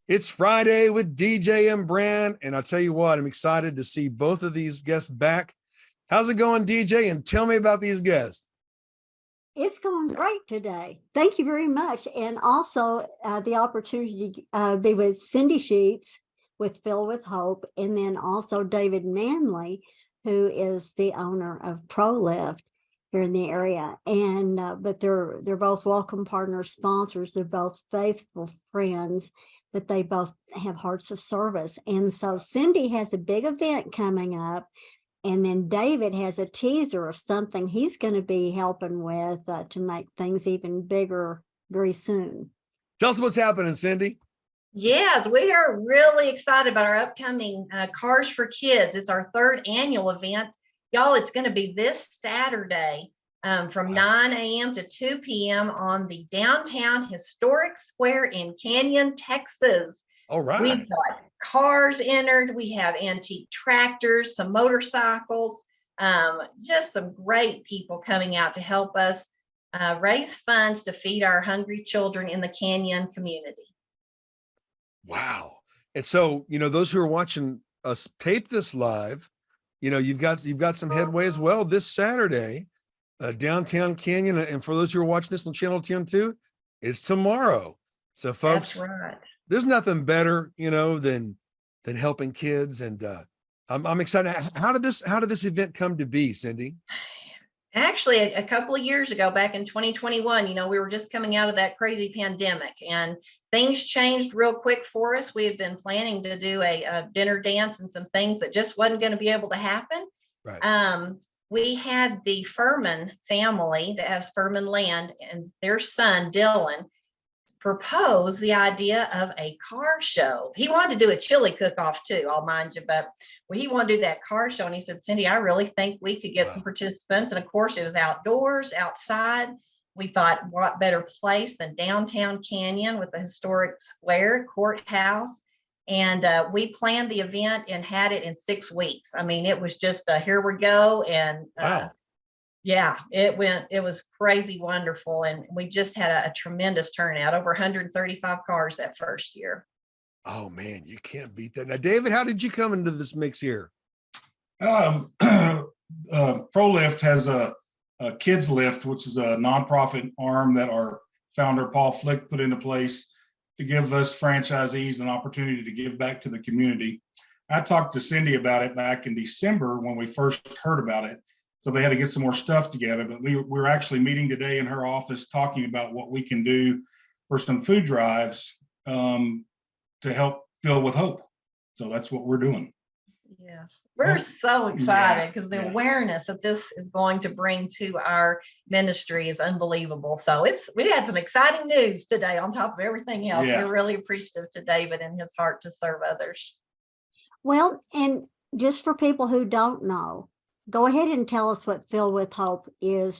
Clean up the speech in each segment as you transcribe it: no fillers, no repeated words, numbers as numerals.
It's Friday with DJ and BRANT, and I'll tell you what, I'm excited to see both of these guests back. How's it going, DJ? And tell me about these guests. It's going great today. Thank you very much. And also the opportunity to be with Cindy Sheets with Fill with Hope, and then also David Manley, who is the owner of ProLift here in the area. And but they're both welcome partners, sponsors. They're both faithful friends, but they both have hearts of service. And so Cindy has a big event coming up. And then David has a teaser of something he's going to be helping with to make things even bigger very soon. Tell us what's happening, Cindy. Yes, we are really excited about our upcoming Cars for Kids. It's our third annual event. Y'all, it's going to be this Saturday from 9 a.m. to 2 p.m. on the downtown historic square in Canyon, Texas. All right. We've got cars entered. We have antique tractors, some motorcycles, just some great people coming out to help us raise funds to feed our hungry children in the Canyon community. Wow. And so, those who are watching us tape this live, you've got some headway as well this Saturday, downtown Canyon. And for those who are watching this on Channel 10 too, it's tomorrow. So folks, that's right. There's nothing better, than helping kids. And I'm excited. How did this event come to be, Cindy? Actually, a couple of years ago, back in 2021, we were just coming out of that crazy pandemic and things changed real quick for us. We had been planning to do a dinner dance and some things that just wasn't going to be able to happen. Right. We had the Furman family that has Furman land, and their son, Dylan, proposed the idea of a car show. He wanted to do a chili cook-off too, I'll mind you, but he wanted to do that car show. And he said, Cindy, I really think we could get some participants. And of course, it was outdoors, outside. We thought, what better place than downtown Canyon with the historic square, courthouse. And we planned the event and had it in 6 weeks. I mean, it was just here we go. And wow. Yeah, it was crazy wonderful. And we just had a tremendous turnout, over 135 cars that first year. Oh man, you can't beat that. Now, David, how did you come into this mix here? ProLift has a kids lift, which is a nonprofit arm that our founder, Paul Flick, put into place to give us franchisees an opportunity to give back to the community. I talked to Cindy about it back in December when we first heard about it. So they had to get some more stuff together, but we're actually meeting today in her office talking about what we can do for some food drives to help Fill with Hope. So that's what we're doing. Yes, we're so excited because the awareness that this is going to bring to our ministry is unbelievable. So we had some exciting news today on top of everything else. We're really appreciative to David and his heart to serve others. Well, and just for people who don't know, go ahead and tell us what Fill with Hope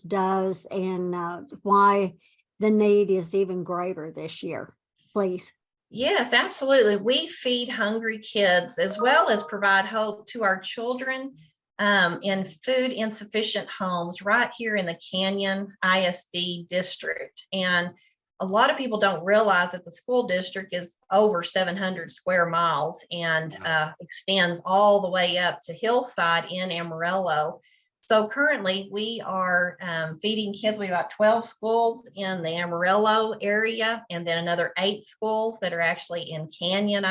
does, and why the need is even greater this year, please. Yes, absolutely. We feed hungry kids as well as provide hope to our children in food insufficient homes right here in the Canyon ISD district. And a lot of people don't realize that the school district is over 700 square miles and extends all the way up to Hillside in Amarillo. So currently we are feeding kids. We have about 12 schools in the Amarillo area, and then another 8 schools that are actually in Canyon,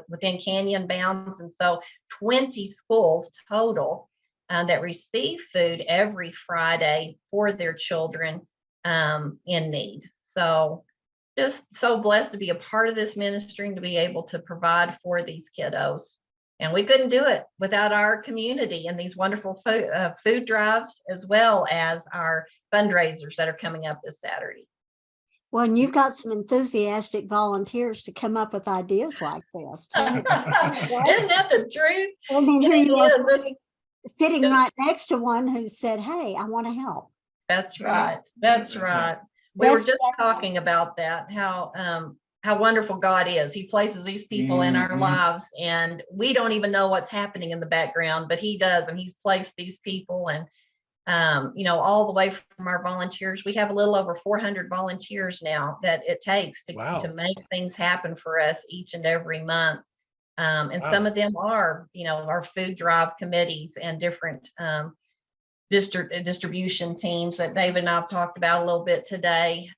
within Canyon bounds. And so 20 schools total that receive food every Friday for their children in need. So just so blessed to be a part of this ministry and to be able to provide for these kiddos. And we couldn't do it without our community and these wonderful food drives, as well as our fundraisers that are coming up this Saturday. Well, and you've got some enthusiastic volunteers to come up with ideas like this, too. Isn't that the truth? And then here you are sitting right next to one who said, hey, I want to help. That's right. That's right. We were just talking about that, how wonderful God is. He places these people in our lives, and we don't even know what's happening in the background, but he does. And he's placed these people, and all the way from our volunteers. We have a little over 400 volunteers now that it takes to Wow. make things happen for us each and every month. And some Wow. of them are, our food drive committees and different distribution teams that David and I've talked about a little bit today,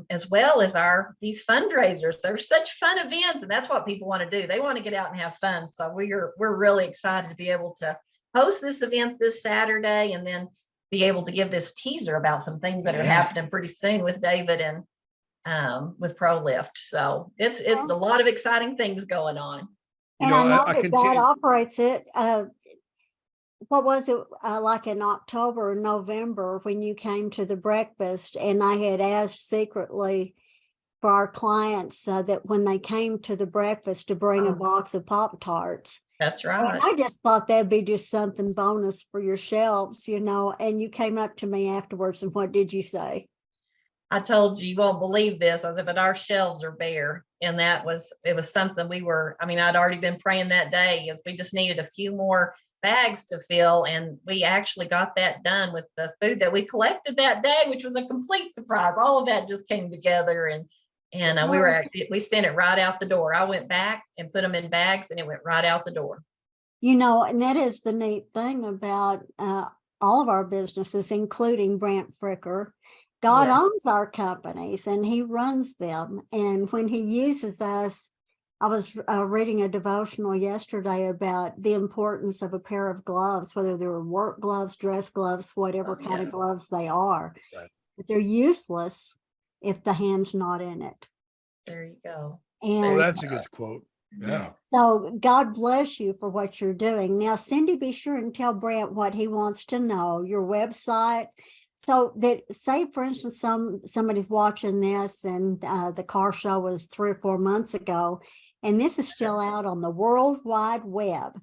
as well as these fundraisers. They're such fun events, and that's what people want to do. They want to get out and have fun. So we're really excited to be able to host this event this Saturday, and then be able to give this teaser about some things that are happening pretty soon with David and with ProLift. So it's a lot of exciting things going on. And I know I that God continue. operates it. What was it like in October or November when you came to the breakfast, and I had asked secretly for our clients that when they came to the breakfast to bring a box of Pop-Tarts. That's And right. I just thought that'd be just something bonus for your shelves, and you came up to me afterwards, and what did you say? I told you won't believe this. I said, but our shelves are bare. And it was something I'd already been praying that day, as we just needed a few more bags to fill. And we actually got that done with the food that we collected that day, which was a complete surprise. All of that just came together, and we sent it right out the door. I went back and put them in bags, and it went right out the door. And that is the neat thing about all of our businesses, including Brant Fricker. God owns our companies and he runs them. And when he uses us, I was reading a devotional yesterday about the importance of a pair of gloves, whether they were work gloves, dress gloves, whatever kind of gloves they are. Right. But they're useless if the hand's not in it. There you go. And Oh, that's a good quote. Yeah. so God bless you for what you're doing. Now, Cindy, be sure and tell Brant what he wants to know, your website. So that, say, for instance, somebody's watching this and the car show was 3 or 4 months ago, and this is still out on the World Wide Web.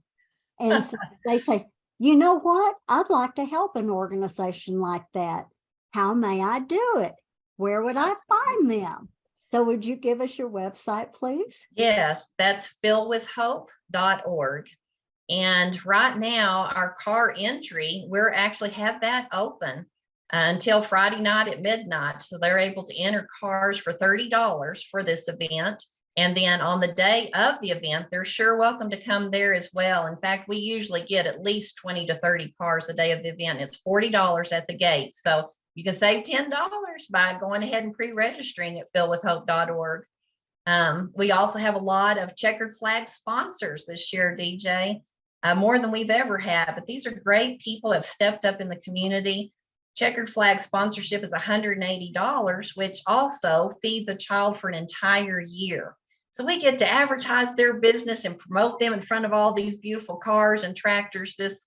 And so they say, you know what? I'd like to help an organization like that. How may I do it? Where would I find them? So would you give us your website, please? Yes, that's fillwithhope.org. And right now, our car entry, we're actually have that open until Friday night at midnight. So they're able to enter cars for $30 for this event. And then on the day of the event, they're sure welcome to come there as well. In fact, we usually get at least 20 to 30 cars the day of the event. It's $40 at the gate. So you can save $10 by going ahead and pre-registering at fillwithhope.org. We also have a lot of checkered flag sponsors this year, DJ, more than we've ever had. But these are great people that have stepped up in the community. Checkered flag sponsorship is $180, which also feeds a child for an entire year. So we get to advertise their business and promote them in front of all these beautiful cars and tractors this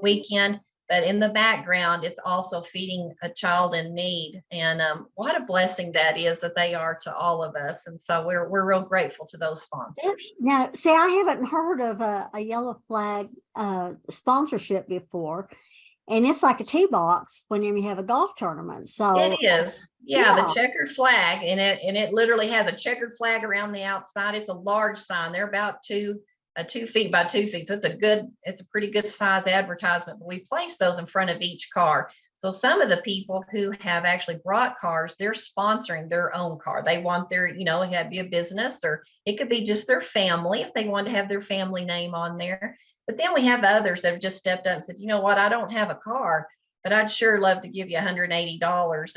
weekend. But in the background, it's also feeding a child in need. And what a blessing that is that they are to all of us. And so we're real grateful to those sponsors. Now, see, I haven't heard of a yellow flag sponsorship before. And it's like a tee box whenever you have a golf tournament. So it is. Yeah, the checkered flag, and it literally has a checkered flag around the outside. It's a large sign. They're about 2 feet by 2 feet. So it's a pretty good size advertisement, but we place those in front of each car. So some of the people who have actually brought cars, they're sponsoring their own car. They want their, it had to be a business, or it could be just their family if they want to have their family name on there. But then we have others that have just stepped up and said, you know what, I don't have a car, but I'd sure love to give you $180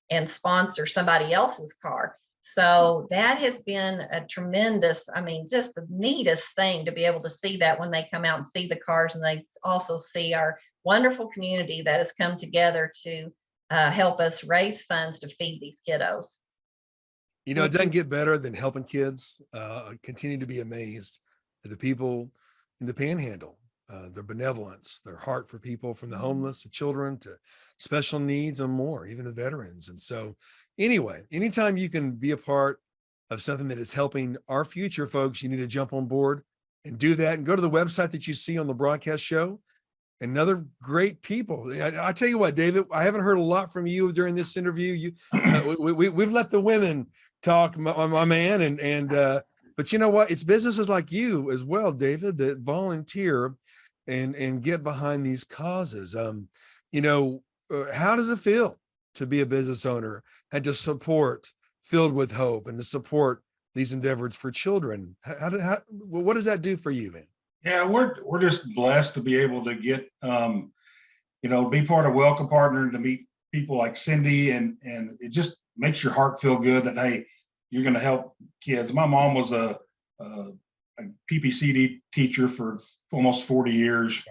and sponsor somebody else's car. So that has been a tremendous, just the neatest thing to be able to see that when they come out and see the cars, and they also see our wonderful community that has come together to help us raise funds to feed these kiddos. It doesn't get better than helping kids. Continue to be amazed at the people in the Panhandle, their benevolence, their heart for people, from the homeless to children to special needs and more, even the veterans. And so anyway, anytime you can be a part of something that is helping our future, folks, you need to jump on board and do that, and go to the website that you see on the broadcast show. And other great people. I tell you what, David, I haven't heard a lot from you during this interview. We've let the women talk, my man, but you know what? It's businesses like you as well, David, that volunteer and get behind these causes. how does it feel to be a business owner and to support Filled with Hope and to support these endeavors for children? What does that do for you, man? Yeah, we're just blessed to be able to get, be part of Welcome Partner and to meet people like Cindy, and it just makes your heart feel good that, hey, you're going to help kids. My mom was a PPCD teacher for almost 40 years,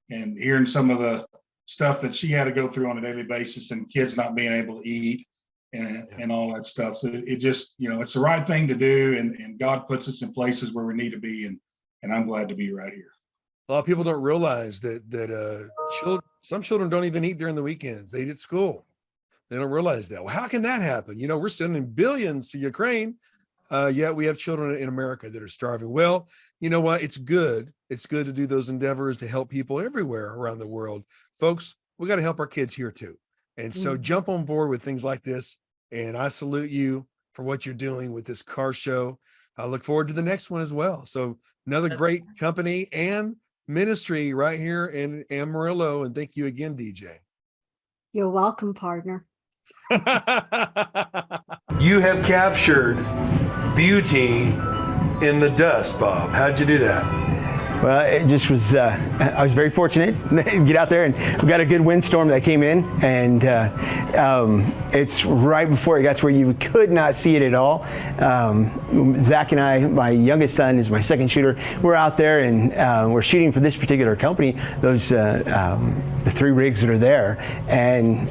and hearing some of the stuff that she had to go through on a daily basis and kids not being able to eat and all that stuff. So it just, it's the right thing to do, and God puts us in places where we need to be, and I'm glad to be right here. A lot of people don't realize that some children don't even eat during the weekends. They eat at school. They don't realize that. Well, how can that happen? We're sending billions to Ukraine, yet we have children in America that are starving. Well, you know what? It's good. It's good to do those endeavors to help people everywhere around the world. Folks, we got to help our kids here too. And so jump on board with things like this. And I salute you for what you're doing with this car show. I look forward to the next one as well. So another great company and ministry right here in Amarillo. And thank you again, DJ. You're welcome, partner. You have captured beauty in the dust, Bob. How'd you do that? Well, it just was, I was very fortunate to get out there, and we got a good windstorm that came in, and it's right before it got to where you could not see it at all. Zach and I, my youngest son is my second shooter, we're out there and we're shooting for this particular company, those the 3 rigs that are there, and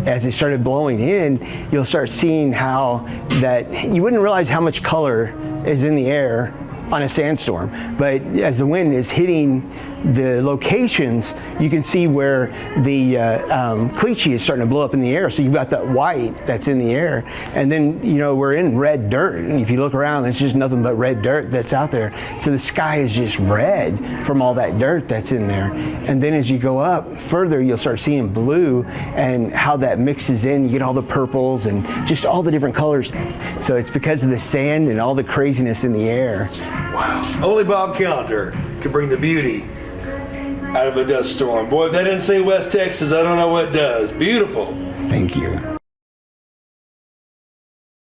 as it started blowing in, you'll start seeing how that you wouldn't realize how much color is in the air on a sandstorm, but as the wind is hitting the locations, you can see where the cliche is starting to blow up in the air. So you've got that white that's in the air, and then we're in red dirt. And if you look around, it's just nothing but red dirt that's out there. So the sky is just red from all that dirt that's in there. And then as you go up further, you'll start seeing blue and how that mixes in. You get all the purples and just all the different colors. So it's because of the sand and all the craziness in the air. Wow. Only Bob Calendar could bring the beauty out of a dust storm. Boy, if that didn't say West Texas, I don't know what does. Beautiful. Thank you.